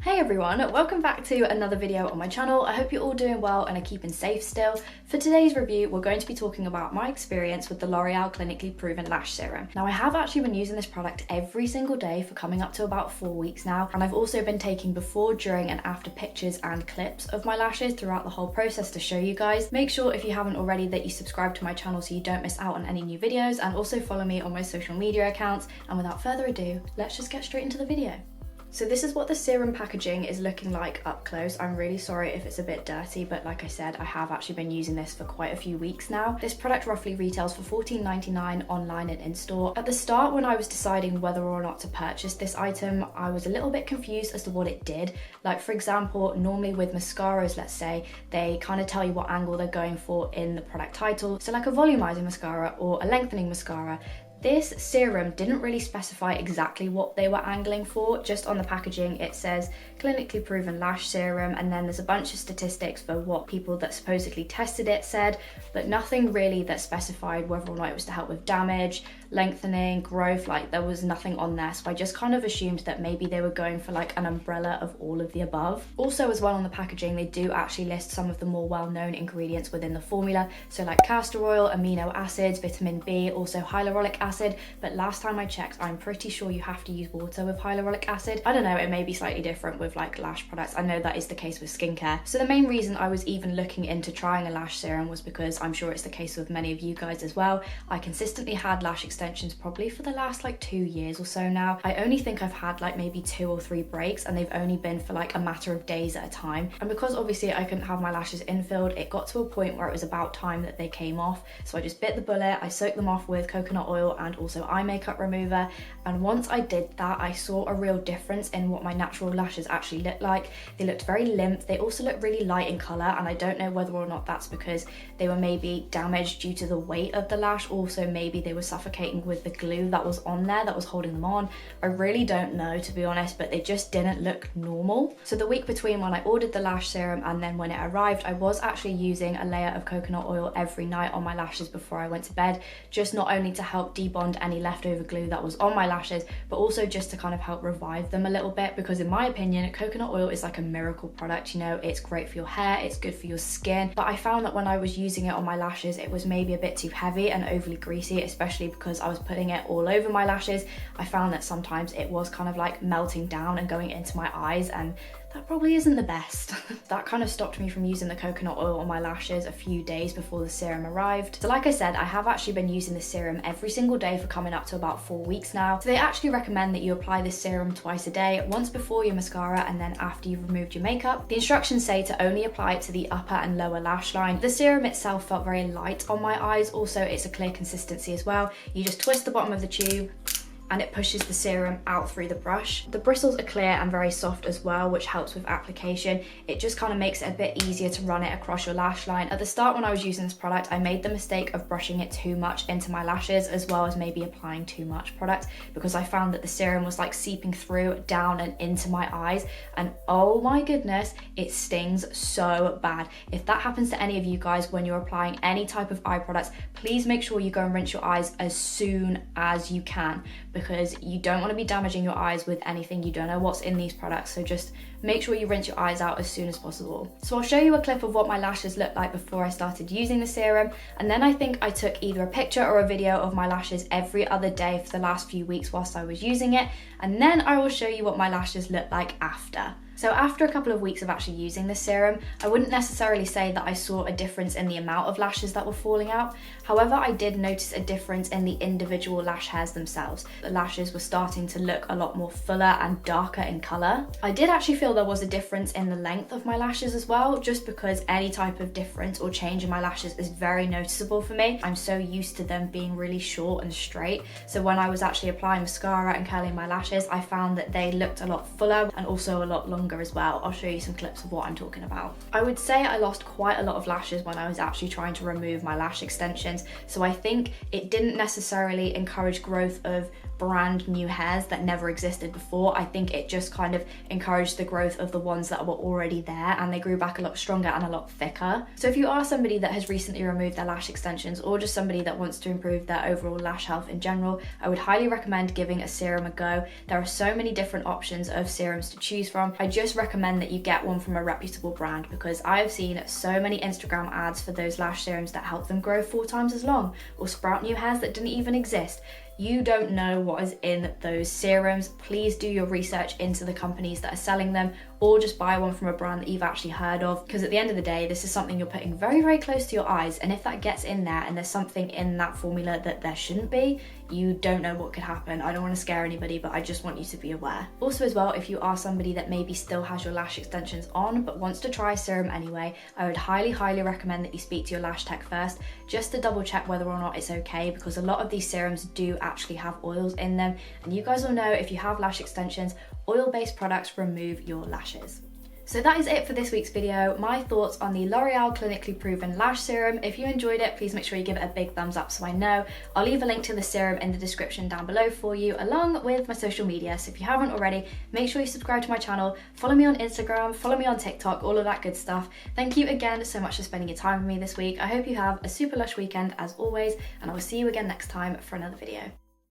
Hey everyone, welcome back to another video on my channel. I hope you're all doing well and are keeping safe still. For today's review, we're going to be talking about my experience with the L'Oreal clinically proven lash serum. Now I have actually been using this product every single day for coming up to about 4 weeks now, and I've also been taking before, during and after pictures and clips of my lashes throughout the whole process to show you guys. Make sure if you haven't already that you subscribe to my channel so you don't miss out on any new videos, and also follow me on my social media accounts. And without further ado, let's just get straight into the video. So this is what the serum packaging is looking like up close. I'm really sorry if it's a bit dirty, but like I said, I have actually been using this for quite a few weeks now. This product roughly retails for $14.99 online and in-store. At the start, when I was deciding whether or not to purchase this item, I was a little bit confused as to what it did. Like for example, normally with mascaras, let's say, they kind of tell you what angle they're going for in the product title. So like a volumizing mascara or a lengthening mascara. This serum didn't really specify exactly what they were angling for. Just on the packaging it says clinically proven lash serum, and then there's a bunch of statistics for what people that supposedly tested it said, but nothing really that specified whether or not it was to help with damage, lengthening, growth. Like there was nothing on there, so I just kind of assumed that maybe they were going for like an umbrella of all of the above. Also as well on the packaging, they do actually list some of the more well-known ingredients within the formula, so like castor oil, amino acids, vitamin B, also hyaluronic acid, but last time I checked, I'm pretty sure you have to use water with hyaluronic acid. I don't know, it may be slightly different with like lash products. I know that is the case with skincare. So the main reason I was even looking into trying a lash serum was because I'm sure it's the case with many of you guys as well. I consistently had lash extensions probably for the last like 2 years or so now. I only think I've had like maybe 2 or 3 breaks, and they've only been for like a matter of days at a time. And because obviously I couldn't have my lashes infilled, it got to a point where it was about time that they came off. So I just bit the bullet, I soaked them off with coconut oil and also eye makeup remover. And once I did that, I saw a real difference in what my natural lashes actually looked like. They looked very limp. They also looked really light in color, and I don't know whether or not that's because they were maybe damaged due to the weight of the lash. Also maybe they were suffocating with the glue that was on there that was holding them on. I really don't know, to be honest, but they just didn't look normal. So the week between when I ordered the lash serum and then when it arrived, I was actually using a layer of coconut oil every night on my lashes before I went to bed, just not only to help debond any leftover glue that was on my lashes, but also just to kind of help revive them a little bit, because in my opinion, coconut oil is like a miracle product. You know, it's great for your hair, it's good for your skin, but I found that when I was using it on my lashes, it was maybe a bit too heavy and overly greasy, especially because I was putting it all over my lashes. I found that sometimes it was kind of like melting down and going into my eyes, and that probably isn't the best. That kind of stopped me from using the coconut oil on my lashes a few days before the serum arrived. So like I said, I have actually been using this serum every single day for coming up to about 4 weeks now. So they actually recommend that you apply this serum twice a day, once before your mascara and then after you've removed your makeup. The instructions say to only apply it to the upper and lower lash line. The serum itself felt very light on my eyes. Also, it's a clear consistency as well. You just twist the bottom of the tube and it pushes the serum out through the brush. The bristles are clear and very soft as well, which helps with application. It just kind of makes it a bit easier to run it across your lash line. At the start when I was using this product, I made the mistake of brushing it too much into my lashes, as well as maybe applying too much product, because I found that the serum was like seeping through, down and into my eyes, and oh my goodness, it stings so bad. If that happens to any of you guys when you're applying any type of eye products, please make sure you go and rinse your eyes as soon as you can, because you don't want to be damaging your eyes with anything. You don't know what's in these products, so just make sure you rinse your eyes out as soon as possible. So I'll show you a clip of what my lashes looked like before I started using the serum, and then I think I took either a picture or a video of my lashes every other day for the last few weeks whilst I was using it, and then I will show you what my lashes look like after. So after a couple of weeks of actually using this serum, I wouldn't necessarily say that I saw a difference in the amount of lashes that were falling out. However, I did notice a difference in the individual lash hairs themselves. The lashes were starting to look a lot more fuller and darker in colour. I did actually feel there was a difference in the length of my lashes as well, just because any type of difference or change in my lashes is very noticeable for me. I'm so used to them being really short and straight. So when I was actually applying mascara and curling my lashes, I found that they looked a lot fuller and also a lot longer as well. I'll show you some clips of what I'm talking about. I would say I lost quite a lot of lashes when I was actually trying to remove my lash extensions, so I think it didn't necessarily encourage growth of brand new hairs that never existed before. I think it just kind of encouraged the growth of the ones that were already there, and they grew back a lot stronger and a lot thicker. So if you are somebody that has recently removed their lash extensions, or just somebody that wants to improve their overall lash health in general, I would highly recommend giving a serum a go. There are so many different options of serums to choose from. I just recommend that you get one from a reputable brand, because I've seen so many Instagram ads for those lash serums that help them grow 4 times as long or sprout new hairs that didn't even exist. You don't know what is in those serums. Please do your research into the companies that are selling them, or just buy one from a brand that you've actually heard of, because at the end of the day, this is something you're putting very, very close to your eyes, and if that gets in there and there's something in that formula that there shouldn't be, you don't know what could happen. I don't want to scare anybody, but I just want you to be aware. Also as well, if you are somebody that maybe still has your lash extensions on but wants to try serum anyway, I would highly, highly recommend that you speak to your lash tech first, just to double check whether or not it's okay, because a lot of these serums do actually have oils in them, and you guys will know if you have lash extensions, oil-based products remove your lashes. So that is it for this week's video, my thoughts on the L'Oreal Clinically Proven Lash Serum. If you enjoyed it, please make sure you give it a big thumbs up so I know. I'll leave a link to the serum in the description down below for you, along with my social media. So if you haven't already, make sure you subscribe to my channel, follow me on Instagram, follow me on TikTok, all of that good stuff. Thank you again so much for spending your time with me this week. I hope you have a super lush weekend as always, and I will see you again next time for another video.